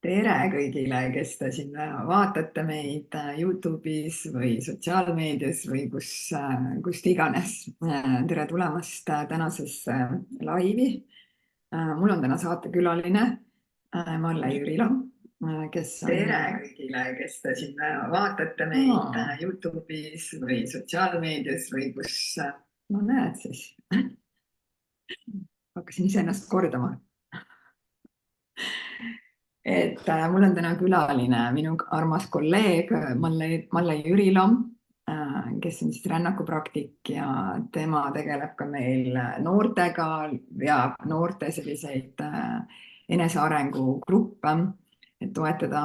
Tere kõigile, kes te siin vaatate meid YouTube'is või sotsiaalmeedias või kust iganes. Tere tulemast tänasesse laivi. Mul on täna saatekülaline Malle Jürilo, kes on... Tere kõigile, kes te siin vaatate meid YouTube'is või sotsiaalmeedias või kus... No näed siis. Hakkasin iseennast kordama. Mul on täna külaline minu armas kolleeg Malle Jürilo, kes on siis rännakupraktik ja tema tegeleb ka meil noortega, veab noorte selliseid enesearengugruppe, et toetada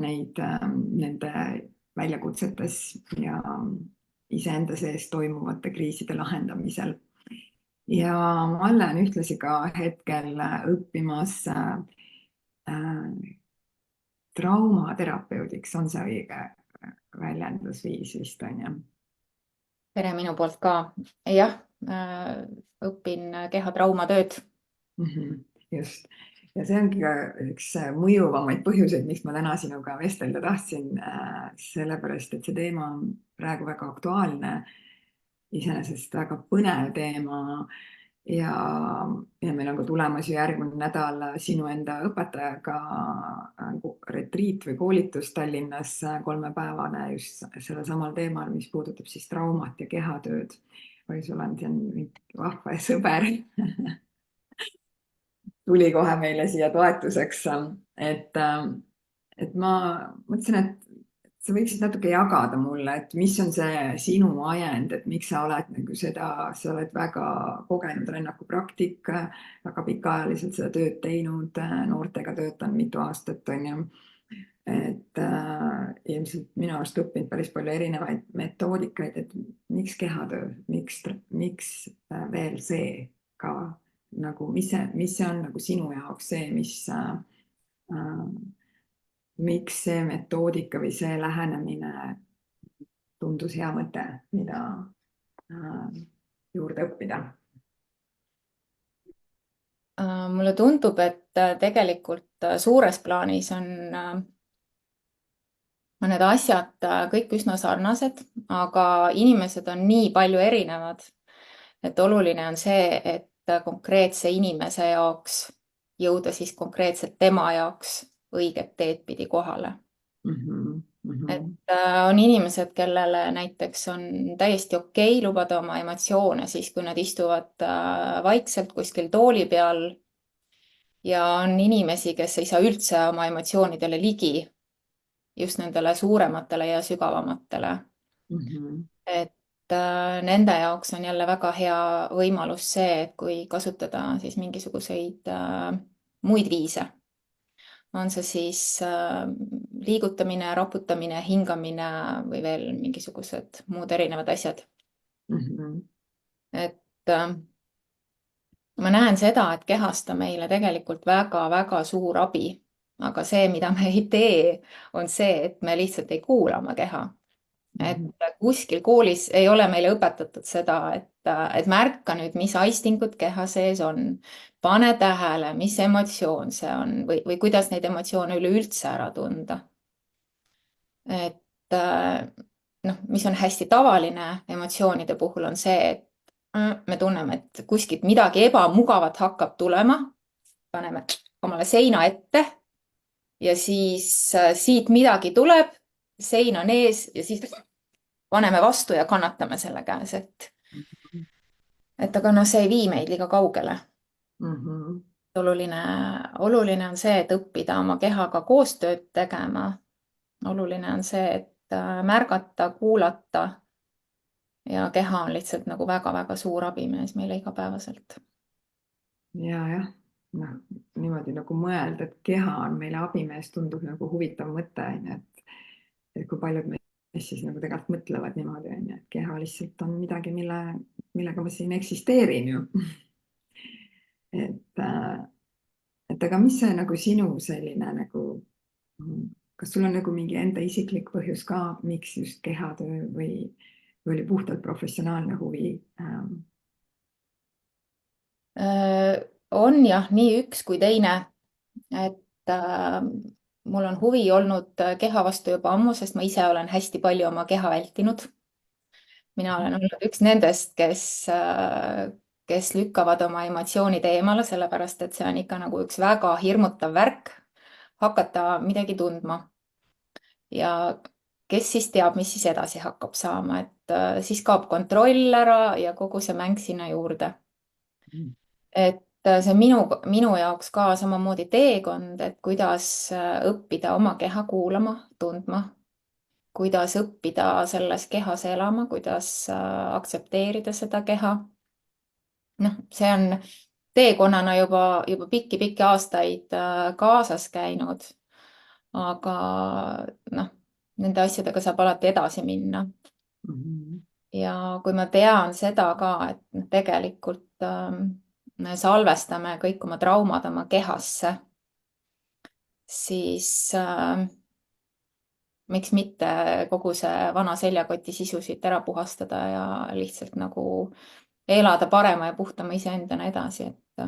neid nende väljakutsetes ja iseenda sees toimuvate kriiside lahendamisel. Ja Malle on ühtlasi ka hetkel õppimas traumaterapeudiks, on see õige väljendusviis vist on ju? Tere minu poolt ka. Jah, õpin kehatraumatööd. Just. Ja see ongi ka üks mõjuvamaid põhjuseid, miks ma täna sinuga vestelda tahtsin, sellepärast, et see teema on praegu väga aktuaalne, iseenesest väga põnev teema. Ja meil on ka tulemas ju järgmine nädal sinu enda õpetajaga retriit või koolitus Tallinnas 3-päevane just selle samal teemal, mis puudutab siis traumat ja kehatööd. Või sul on siin vahva sõber. Tuli kohe meile siia toetuseks. Et ma mõtlesin, et sa võiksid natuke jagada mulle, et mis on see sinu ajend, et miks sa oled nagu seda, sa oled väga kogenud rännakupraktik, väga pikaajaliselt seda tööd teinud, noortega töötanud mitu aastat, on ju. Et ilmselt minu arust õppinud päris palju erinevaid metoodikaid, et miks kehatöö, miks veel see ka nagu, mis see on nagu sinu jaoks see, miks see metoodika või see lähenemine tundus hea mõte, mida juurde õppida? Mulle tundub, et tegelikult suures plaanis on need asjad kõik üsna sarnased, aga inimesed on nii palju erinevad, et oluline on see, et konkreetse inimese jaoks jõuda siis konkreetselt tema jaoks õiget teed pidi kohale. Et on inimesed, kellele näiteks on täiesti okei lubada oma emotsioone siis, kui nad istuvad vaikselt kuskil tooli peal, ja on inimesi, kes ei saa üldse oma emotsioonidele ligi, just nendele suurematele ja sügavamatele. Et nende jaoks on jälle väga hea võimalus see, et kui kasutada siis mingisuguseid muid viise. On see siis liigutamine, raputamine, hingamine või veel mingisugused muud erinevad asjad. Et ma näen seda, et kehast on meile tegelikult väga-väga suur abi, aga see, mida me ei tee, on see, et me lihtsalt ei kuula oma keha. Et kuskil koolis ei ole meile õpetatud seda, et märka nüüd, mis aistingud keha sees on, pane tähele, mis emotsioon see on või kuidas neid emotsioone üleüldse ära tunda. Et mis on hästi tavaline emotsioonide puhul on see, et me tunneme, et kuskilt midagi ebamugavat hakkab tulema, paneme omale seina ette ja siis siit midagi tuleb, sein on ees ja siis paneme vastu ja kannatame selle käes, et aga see ei vii meid liiga kaugele. Oluline on see, et õppida oma kehaga koostööd tegema. Oluline on see, et märgata, kuulata ja keha on lihtsalt nagu väga-väga suur abimees meile igapäevaselt. Jah. Niimoodi nagu mõelda, et keha on meile abimees, tundub nagu huvitav mõte, et kui paljud meist siis nagu tegelikult mõtlevad niimoodi, et keha lihtsalt on midagi, millega ma siin eksisteerin ju. Et aga mis see nagu sinu selline nagu, kas sul on nagu mingi enda isiklik põhjus ka, miks just kehatöö või oli puhtalt professionaalne huvi? On jah, nii üks kui teine, et mul on huvi olnud keha vastu juba ammu, sest ma ise olen hästi palju oma keha vältinud. Mina olen olnud üks nendest, kes lükkavad oma emotsioonid eemale, sellepärast et see on ikka nagu üks väga hirmutav värk, hakata midagi tundma. Ja kes siis teab, mis siis edasi hakkab saama, et siis kaob kontroll ära ja kogu see mäng sinna juurde. Et see on minu jaoks ka samamoodi teekond, et kuidas õppida oma keha kuulama, tundma, kuidas õppida selles kehas elama, kuidas aktsepteerida seda keha. Noh, see on teekonnana juba pikki aastaid kaasas käinud, aga noh, nende asjadega saab alati edasi minna. Ja kui ma tean seda ka, et tegelikult me salvestame kõik oma traumad oma kehasse, siis miks mitte kogu see vana seljakoti sisu siit ära puhastada ja lihtsalt nagu elada parema ja puhtama iseendana edasi, et.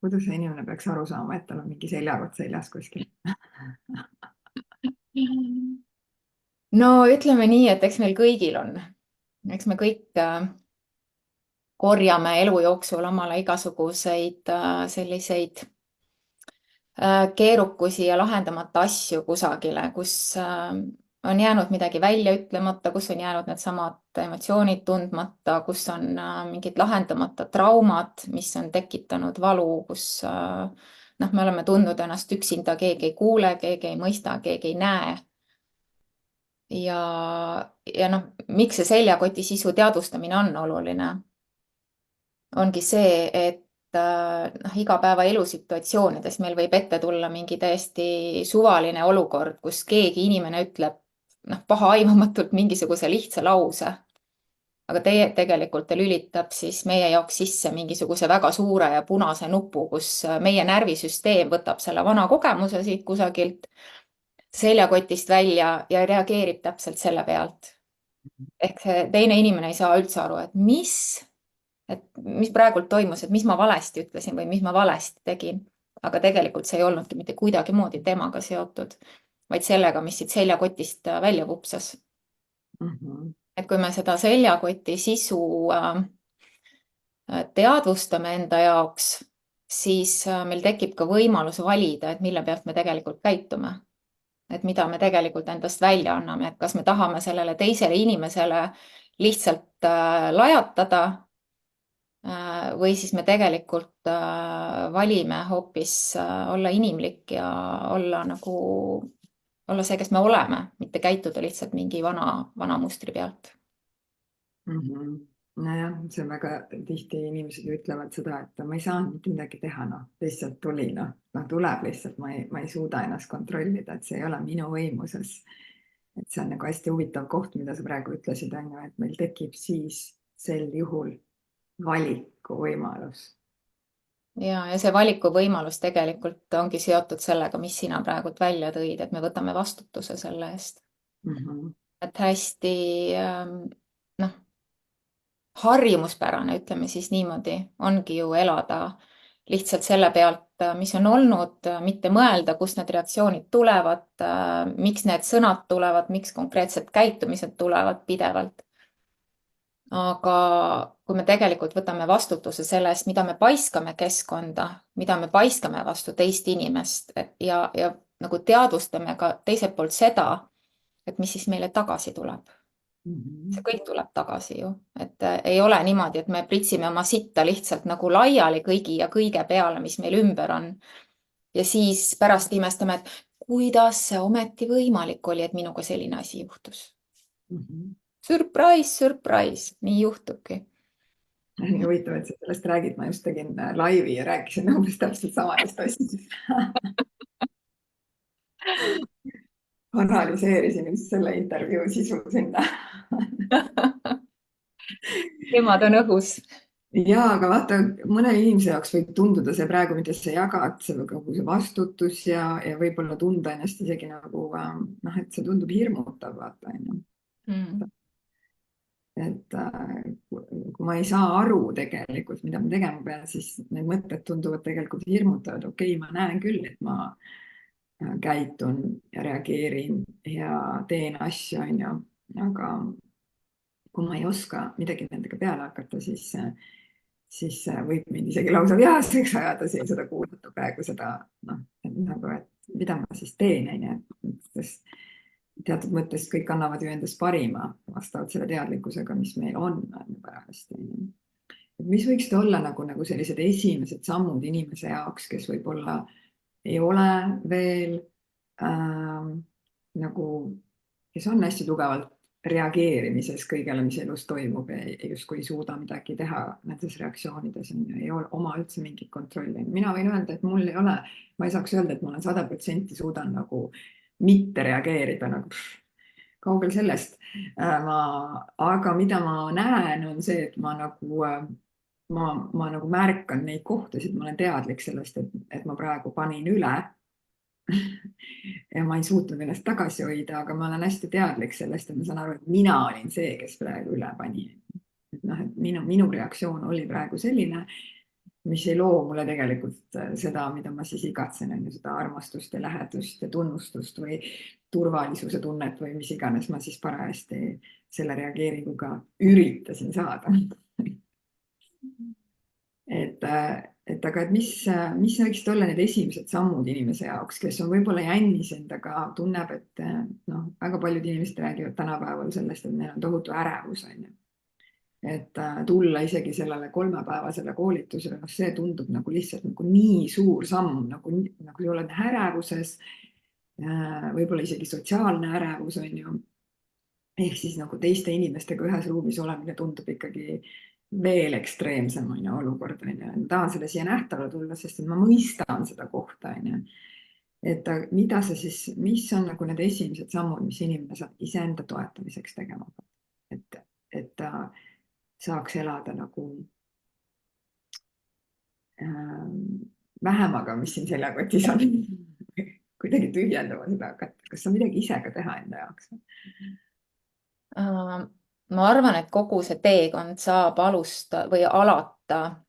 Kuidas see inimene peaks aru saama, et tal on mingi seljakott seljas kuskil? No ütleme nii, et eks meil kõigil on. Eks me kõik korjame elu jooksul omale igasuguseid selliseid keerukusi ja lahendamata asju kusagile, kus on jäänud midagi välja ütlemata, kus on jäänud needsamad emotsioonid tundmata, kus on mingid lahendamata traumad, mis on tekitanud valu, kus me oleme tundnud ennast üksinda, keegi ei kuule, keegi ei mõista, keegi ei näe. Ja miks see seljakoti sisu teadvustamine on oluline? Ongi see, et igapäeva elusituatsioonides meil võib ette tulla mingi täiesti suvaline olukord, kus keegi inimene ütleb pahaaimamatult mingisuguse lihtsa lause. Aga tegelikult ta lülitab siis meie jaoks sisse mingisuguse väga suure ja punase nupu, kus meie närvisüsteem võtab selle vana kogemuse siit kusagilt seljakotist välja ja reageerib täpselt selle pealt. Ehk see teine inimene ei saa üldse aru, et mis praegult toimus, et mis ma valesti ütlesin või mis ma valesti tegin. Aga tegelikult see ei olnudki mitte kuidagi moodi temaga seotud, vaid sellega, mis siit seljakotist välja vupsas. Et kui me seda seljakoti sisu teadvustame enda jaoks, siis meil tekib ka võimalus valida, et mille pealt me tegelikult käitume. Et mida me tegelikult endast välja anname, et kas me tahame sellele teisele inimesele lihtsalt lajatada või siis me tegelikult valime hoopis olla inimlik ja olla see, kes me oleme, mitte käituda lihtsalt mingi vana mustri pealt. Nojah, see on väga tihti inimesed ütlevad seda, et ma ei saanud mitte midagi teha, lihtsalt tuli, tuleb lihtsalt, ma ei suuda ennast kontrollida, et see ei ole minu võimuses. Et see on nagu hästi huvitav koht, mida sa praegu ütlesid, et meil tekib siis sel juhul valikuvõimalus. Ja see valikuvõimalus tegelikult ongi seotud sellega, mis sina praegu välja tõid, et me võtame vastutuse selle eest. Et hästi harjumuspärane, ütleme siis niimoodi, ongi ju elada lihtsalt selle pealt, mis on olnud, mitte mõelda, kust need reaktsioonid tulevad, miks need sõnad tulevad, miks konkreetsed käitumised tulevad pidevalt. Aga kui me tegelikult võtame vastutuse selle eest, mida me paiskame keskkonda, mida me paiskame vastu teist inimest ja nagu teadvustame ka teiselt poolt seda, et mis siis meile tagasi tuleb. See kõik tuleb tagasi ju, et ei ole niimoodi, et me pritsime oma sitta lihtsalt nagu laiali kõigi ja kõige peale, mis meil ümber on. Ja siis pärast imestame, et kuidas see ometi võimalik oli, et minuga selline asi juhtus. Surprise, nii juhtubki. Nii huvitav, et sa sellest räägid, ma just tegin laivi ja rääkisin umbes täpselt samadest asjadest. Analyseerisin just selle intervjuu sisu sinna. Teemad on õhus. Ja, aga vaata, mõne inimese jaoks võib tunduda see praegu, mida sa jagad, see vastutus ja võib-olla tunda ennast isegi nagu, et see tundub hirmutav, vaata. Et kui ma ei saa aru tegelikult, mida ma tegema pean, siis need mõtted tunduvad tegelikult hirmutavad. Okei, ma näen küll, et ma käitun ja reageerin ja teen asju, on ju, aga kui ma ei oska midagi nendega peale hakata, siis võib mind isegi lausa vihaseks ajada siin seda kuulata praegu seda, noh, et nagu, et mida ma siis teen, on ju, sest teatud mõttes kõik annavad ju endast parima vastavalt selle teadlikkusega, mis meil on parajasti. Mis võiksid olla nagu sellised esimesed sammud inimese jaoks, kes võib-olla ei ole veel nagu, kes on hästi tugevalt reageerimises kõigele, mis elus toimub ja justkui ei suuda midagi teha nendes reaktsioonides, ei ole oma üldse mingit kontrolli. Mina võin öelda, et mul ei ole, ma ei saaks öelda, et ma olen 100% suudan nagu mitte reageerida, nagu kaugel sellest. Aga mida ma näen, on see, et ma nagu märkan neid kohtasid, ma olen teadlik sellest, et ma praegu panin üle ja ma ei suutnud ennast tagasi hoida, aga ma olen hästi teadlik sellest, et ma saan aru, et mina olin see, kes praegu üle pani. Et noh, et minu reaktsioon oli praegu selline, mis ei loo mulle tegelikult seda, mida ma siis igatsen, seda armastust ja lähedust ja tunnustust või turvalisuse tunnet või mis iganes ma siis parajasti selle reageeringuga üritasin saada. Aga mis võiksid olla need esimesed sammud inimese jaoks, kes on võib-olla jännis endaga, tunneb, et noh, väga paljud inimesed räägivad tänapäeval sellest, et neil on tohutu ärevus, on ju. Et tulla isegi sellele 3-päevasele koolitusele, noh, see tundub nagu lihtsalt nagu nii suur samm, nagu sa oled ärevuses, võib-olla isegi sotsiaalne ärevus, on ju. Ehk siis nagu teiste inimestega ühes ruumis olemine tundub ikkagi veel ekstreemsem olukord. Ma tahan selle siia nähtavale tulla, sest ma mõistan seda kohta. Et mida sa siis, mis on nagu need esimesed sammud, mis inimene saab iseenda toetamiseks tegema? Et ta saaks elada nagu vähemaga, mis siin seljakotis on. Kuidagi tühjendama seda hakata. Kas sa midagi ise ka teha enda jaoks? Ma arvan, et kogu see teekond saab või alata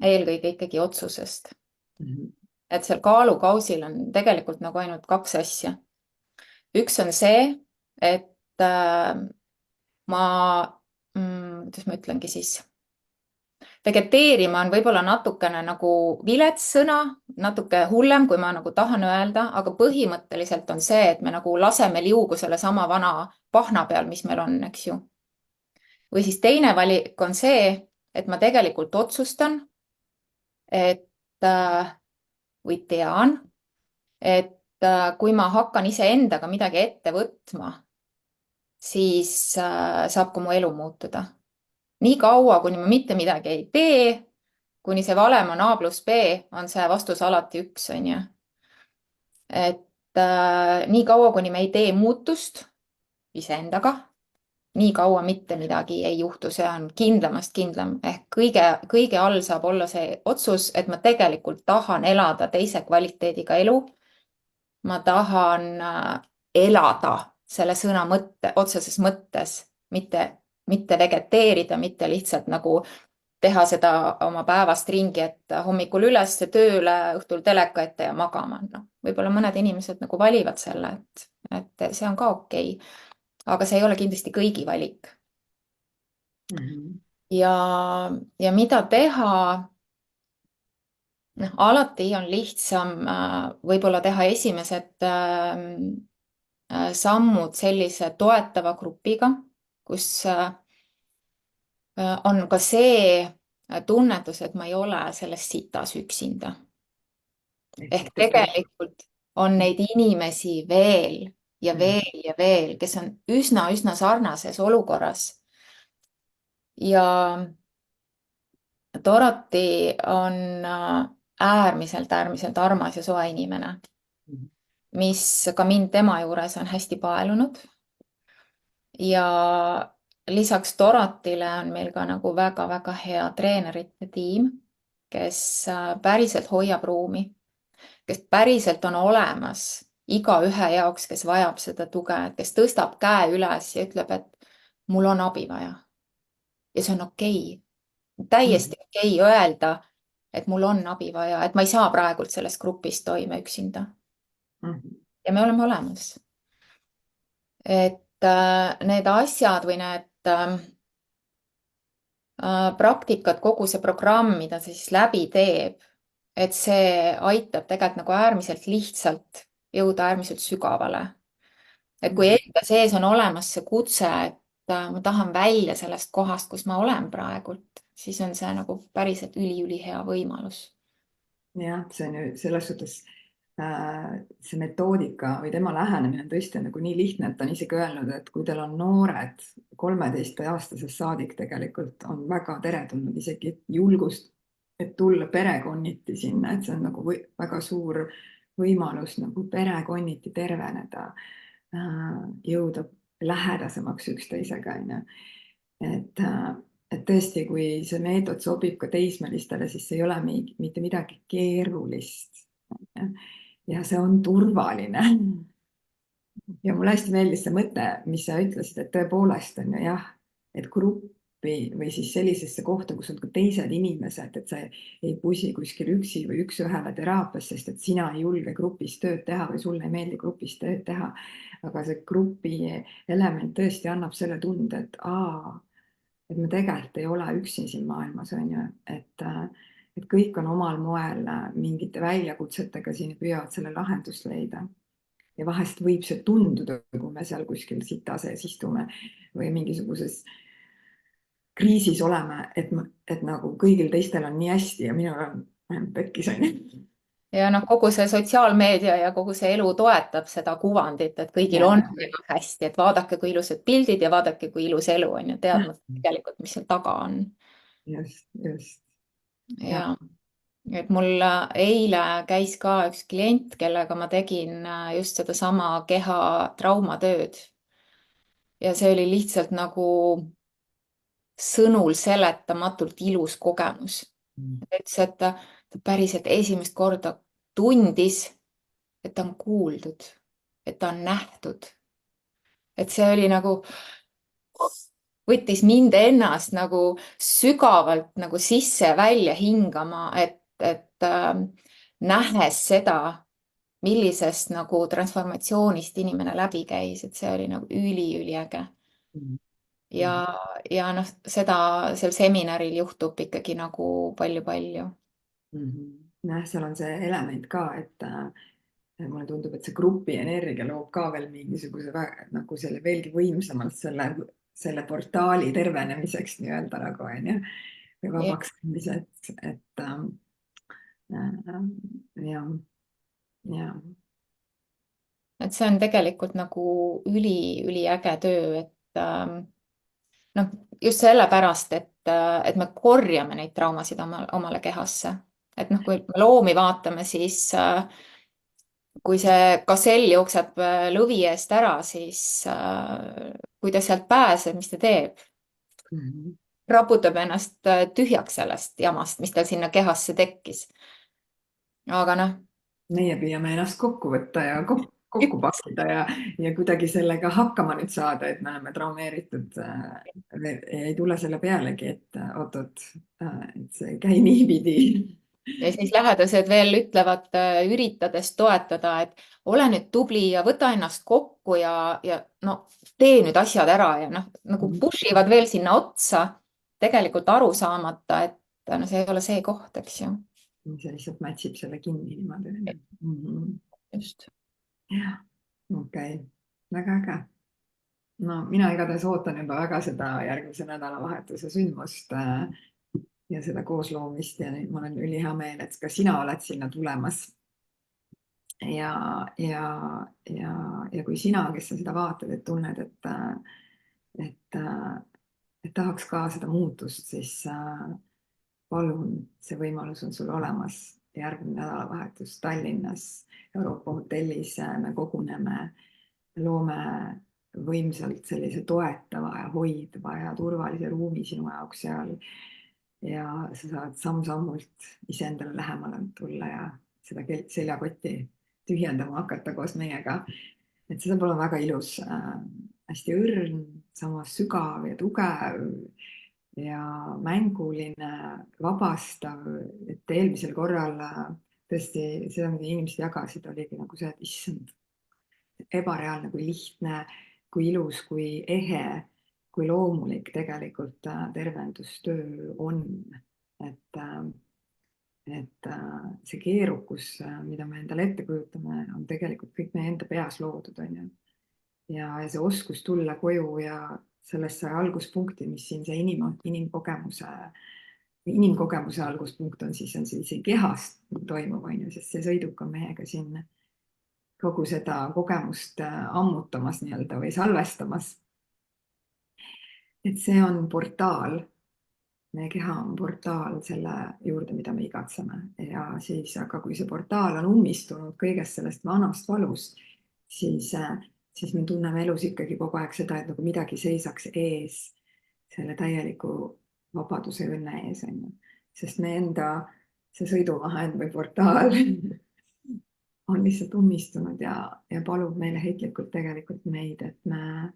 eelkõige ikkagi otsusest. Et seal kaalukausil on tegelikult nagu ainult 2 asja. Üks on see, et kuidas ma ütlengi siis, vegeteerima on võib-olla natukene nagu vilets sõna, natuke hullem, kui ma nagu tahan öelda, aga põhimõtteliselt on see, et me nagu laseme liugu selle sama vana pahna peal, mis meil on, eks ju. Või siis teine valik on see, et ma tegelikult otsustan, või tean, et kui ma hakkan iseendaga midagi ette võtma, siis saab ka mu elu muutuda. Nii kaua, kuni ma mitte midagi ei tee, kuni see valem on A+B, on see vastus alati 1, on ju. Et nii kaua, kuni me ei tee muutust iseendaga, nii kaua mitte midagi ei juhtu, see on kindlamast kindlam. Ehk kõige all saab olla see otsus, et ma tegelikult tahan elada teise kvaliteediga elu. Ma tahan elada selle sõna otseses mõttes, mitte vegeteerida, mitte lihtsalt nagu teha seda oma päevast ringi, et hommikul üles tööle, õhtul teleka ette ja magama. No, võib-olla mõned inimesed nagu valivad selle, et see on ka okei. Aga see ei ole kindlasti kõigi valik. Ja mida teha? Alati on lihtsam võib-olla teha esimesed sammud sellise toetava grupiga, kus on ka see tunnetus, et ma ei ole selles sitas üksinda. Ehk tegelikult on neid inimesi veel ja veel ja veel, kes on üsna sarnases olukorras. Ja Dorothy on äärmiselt armas ja soe inimene, mis ka mind tema juures on hästi paelunud. Ja lisaks Dorothyle on meil ka nagu väga hea treenerite tiim, kes päriselt hoiab ruumi, kes päriselt on olemas iga ühe jaoks, kes vajab seda tuge, kes tõstab käe üles ja ütleb, et mul on abi vaja. Ja see on okei. Täiesti okei öelda, et mul on abi vaja, et ma ei saa praegult sellest grupist toime üksinda. ja me oleme olemas. Et need asjad või need praktikad, kogu see programm, mida ta siis läbi teeb, et see aitab tegelikult nagu äärmiselt lihtsalt jõuda äärmiselt sügavale. Et kui enda sees on olemas see kutse, et ma tahan välja sellest kohast, kus ma olen praegult, siis on see nagu päriselt üli-ülihea võimalus. jah, see on ju selles suhtes see metoodika või tema lähenemine on tõesti nagu nii lihtne, et ta on isegi öelnud, et kui teil on noored 13-aastasest saadik, tegelikult on väga teretulnud isegi julgust, et tulla perekonniti sinna, et see on nagu väga suur võimalus nagu perekonniti terveneda, jõuda lähedasemaks üksteisega, onju. et, et tõesti, kui see meetod sobib ka teismelistele, siis see ei ole mitte midagi keerulist. Ja see on turvaline. Ja mulle hästi meeldis see mõte, mis sa ütlesid, et tõepoolest on ju jah, et gruppi või siis sellisesse kohta, kus on ka teised inimesed, et sa ei pusi kuskil üksi või üks-ühele teraapias, sest et sina ei julge grupis tööd teha või sulle ei meeldi grupis tööd teha. Aga see grupi element tõesti annab selle tunde, et me tegelikult ei ole üksi siin maailmas, on ju, et kõik on omal moel mingite väljakutsetega siin ja püüavad selle lahendust leida. Ja vahest võib see tunduda, kui me seal kuskil sita sees istume või mingisuguses kriisis oleme, et nagu kõigil teistel on nii hästi ja minul on pekkis, on ju. Ja noh, kogu see sotsiaalmeedia ja kogu see elu toetab seda kuvandit, et kõigil on väga hästi, et vaadake, kui ilusad pildid ja vaadake, kui ilus elu on ju, teadmata tegelikult, mis seal taga on. Just. Ja et mul eile käis ka üks klient, kellega ma tegin just sedasama keha traumatööd. Ja see oli lihtsalt nagu sõnul seletamatult ilus kogemus. Ta ütles, et ta päriselt esimest korda tundis, et ta on kuuldud, et ta on nähtud. Et see oli nagu, võttis mind ennast nagu sügavalt nagu sisse ja välja hingama, et nähes seda, millisest nagu transformatsioonist inimene läbi käis, et see oli nagu üliäge. Ja noh, seda seal seminaril juhtub ikkagi nagu palju-palju. Seal on see element ka, et mulle tundub, et see grupi energia loob ka veel mingisuguse nagu selle veelgi võimsamalt selle portaali tervenemiseks nii-öelda nagu on ju, või vabaks saamiseks, et jah. Et see on tegelikult nagu üliäge töö, et noh, just sellepärast, et me korjame neid traumasid omale kehasse. Et noh, kui me loomi vaatame, siis kui see gasell jookseb lõvi eest ära, siis kui ta sealt pääseb, mis ta teeb? Raputab ennast tühjaks sellest jamast, mis tal sinna kehasse tekkis. Aga noh. Meie püüame ennast kokku võtta ja kokku pakkida ja kuidagi sellega hakkama nüüd saada, et me oleme traumeeritud. Ei tule selle pealegi, et oot-oot, et see ei käi niipidi. Ja siis lähedased veel ütlevad, üritades toetada, et ole nüüd tubli ja võta ennast kokku ja no, tee nüüd asjad ära ja noh, nagu push ivad veel sinna otsa, tegelikult aru saamata, et no, see ei ole see koht, eks ju. See lihtsalt mätsib selle kinni niimoodi. Just. Jah, okei. Väga äge. No mina igatahes ootan juba väga seda järgmise nädalavahetuse sündmust ja seda koosloomist ja nüüd mul on ülihea meel, et ka sina oled sinna tulemas. Ja kui sina, kes sa seda vaatad, et tunned, et tahaks ka seda muutust, siis palun, see võimalus on sul olemas. Järgmine nädalavahetus Tallinnas Euroopa hotellis me koguneme, loome võimsalt sellise toetava ja hoidva ja turvalise ruumi sinu jaoks seal. Ja sa saad samm-sammult iseendale lähemale tulla ja seda seljakotti tühjendama hakata koos meiega. Et see saab olema väga ilus, hästi õrn, samas sügav ja tugev ja mänguline, vabastav, et eelmisel korral tõesti seda, mida inimesed jagasid, oligi nagu see, et issand, ebareaalne, kui lihtne, kui ilus, kui ehe, kui loomulik tegelikult tervendustöö on. Et, see keerukus, mida me endale ette kujutame, on tegelikult kõik meie enda peas loodud, on ju. Ja see oskus tulla koju ja sellesse alguspunkti, mis siin see inimkogemuse alguspunkt on siis kehas toimuv, on ju, sest see sõiduk on meiega siin kogu seda kogemust ammutamas nii-öelda või salvestamas. Et see on portaal. Meie keha on portaal selle juurde, mida me igatseme. Ja siis, aga kui see portaal on ummistunud kõigest sellest vanast valust, siis me tunneme elus ikkagi kogu aeg seda, et nagu midagi seisaks ees selle täieliku vabaduse õnne ees. Sest me enda see sõiduvahend või portaal on lihtsalt ummistunud ja palub meile heitlikult tegelikult meid, et me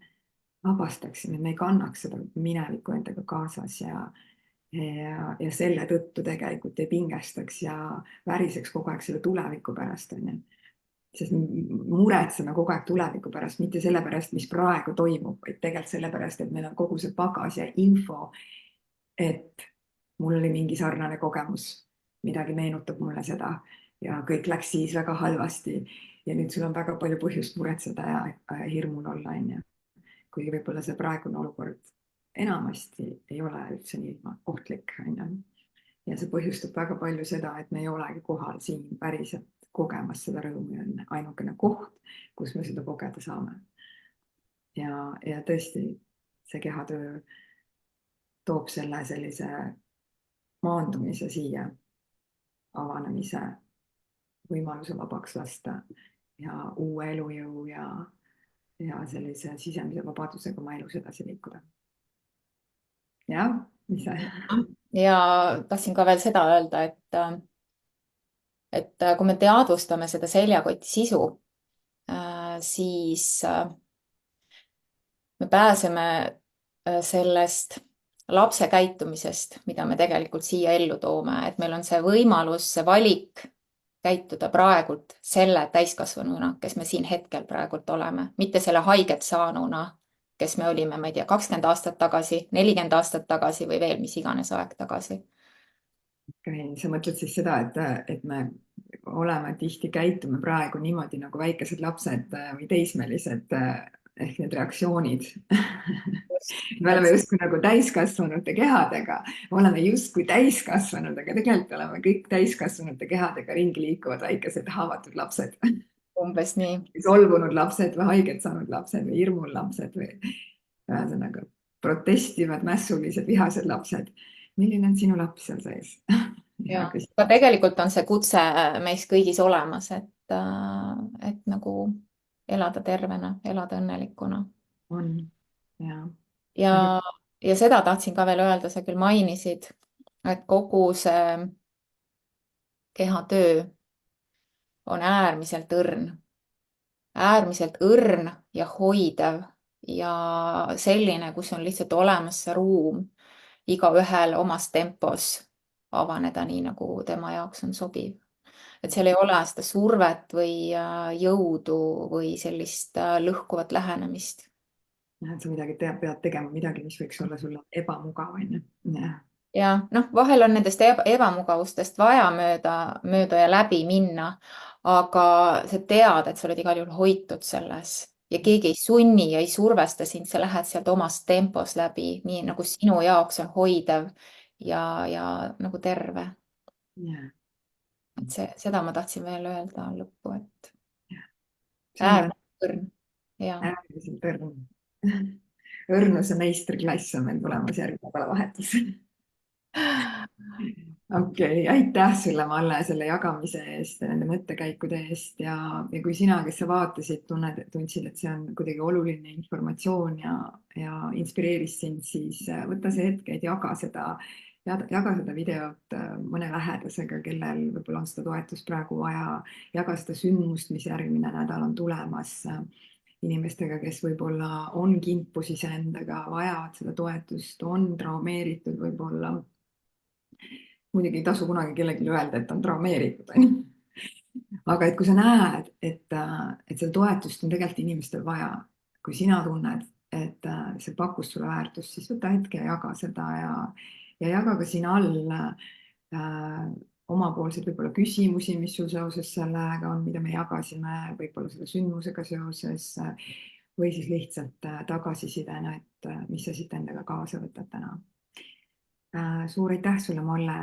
vabastaksime, me ei kannaks seda minevikku endaga kaasas ja selle tõttu tegelikult ei pingestaks ja väriseks kogu aeg selle tuleviku pärast, on ju. Sest muretseme kogu aeg tuleviku pärast, mitte selle pärast, mis praegu toimub, vaid tegelikult selle pärast, et meil on kogu see pagas ja info, et mul oli mingi sarnane kogemus, midagi meenutab mulle seda ja kõik läks siis väga halvasti ja nüüd sul on väga palju põhjust muretseda ja hirmul olla, on ju. Kuigi võib-olla see praegune olukord enamasti ei ole üldse nii ohtlik, on ju. Ja see põhjustab väga palju seda, et me ei olegi kohal siin päriselt kogemas seda rõõmu ja õnne. Ainukene koht, kus me seda kogeda saame. Ja tõesti, see kehatöö toob selle sellise maandumise siia, avanemise, võimaluse vabaks lasta ja uue elujõu ja sellise sisemise vabadusega oma elus edasi liikuda. Jah, mis see? Ja tahtsin ka veel seda öelda, et kui me teadvustame seda seljakoti sisu, siis me pääseme sellest lapse käitumisest, mida me tegelikult siia ellu toome, et meil on see võimalus, see valik käituda praegult selle täiskasvanuna, kes me siin hetkel praegult oleme, mitte selle haiget saanuna, kes me olime, ma ei tea, 20 aastat tagasi, 40 aastat tagasi või veel mis iganes aeg tagasi. Sa mõtled siis seda, et me oleme tihti käitume praegu niimoodi nagu väikesed lapsed või teismelised ehk need reaktsioonid. Me oleme justkui nagu täiskasvanute kehadega, oleme justkui täiskasvanud, aga tegelikult oleme kõik täiskasvanute kehadega ringi liikuvad väikesed haavatud lapsed. Umbes nii. Solvunud lapsed või haiget saanud lapsed või hirmul lapsed või ühesõnaga protestivad, mässulised, vihased lapsed. Milline on sinu laps seal sees? Ja tegelikult on see kutse meis kõigis olemas, et nagu elada tervena, elada õnnelikuna. On, ja. Ja seda tahtsin ka veel öelda, sa küll mainisid, et kogu see kehatöö on äärmiselt õrn ja hoidev ja selline, kus on lihtsalt olemas see ruum igaühel omas tempos avaneda nii, nagu tema jaoks on sobiv. Et seal ei ole seda survet või jõudu või sellist lõhkuvat lähenemist. Sa midagi pead tegema, midagi, mis võiks olla sulle ebamugav, on ju. Ja vahel on nendest ebamugavustest vaja mööda ja läbi minna, aga sa tead, et sa oled igal juhul hoitud selles ja keegi ei sunni ja ei survesta sind, sa lähed sealt omas tempos läbi, nii nagu sinu jaoks on hoidev ja nagu terve. Et seda ma tahtsin veel öelda lõppu, et äärmiselt õrn. Äärmiselt õrn. Õrnuse meistriklass on meil tulemas järgmine nädalavahetus. Okei, aitäh sulle, Malle, selle jagamise eest ja nende mõttekäikude eest ja kui sina, kes sa vaatasid, tundsid, et see on kuidagi oluline informatsioon ja inspireeris sind, siis võta see hetk, et jaga seda videot mõne lähedasega, kellel võib-olla on seda toetust praegu vaja, jaga seda sündmust, mis järgmine nädal on tulemas inimestega, kes võib-olla on kimpus iseendaga, vajavad seda toetust, on traumeeritud võib-olla. Muidugi ei tasu kunagi kellelegi öelda, et on traumeeritud. aga et kui sa näed, et seda toetust on tegelikult inimestel vaja, kui sina tunned, et see pakkus sulle väärtust, siis võta hetk ja jaga seda ja jaga ka siin all omapoolseid võib-olla küsimusi, mis sul seoses sellega on, mida me jagasime, võib-olla selle sündmusega seoses või siis lihtsalt tagasisidena, et mis sa siit endaga kaasa võtad täna. Suur aitäh sulle, Molle,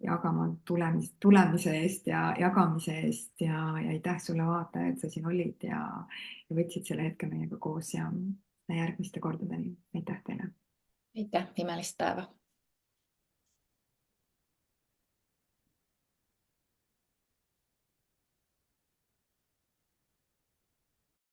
jagama tulemise eest ja jagamise eest ja aitäh sulle, vaataja, et sa siin olid ja võtsid selle hetke meiega koos ja järgmiste kordadeni. Aitäh teile. Aitäh, imelist päeva!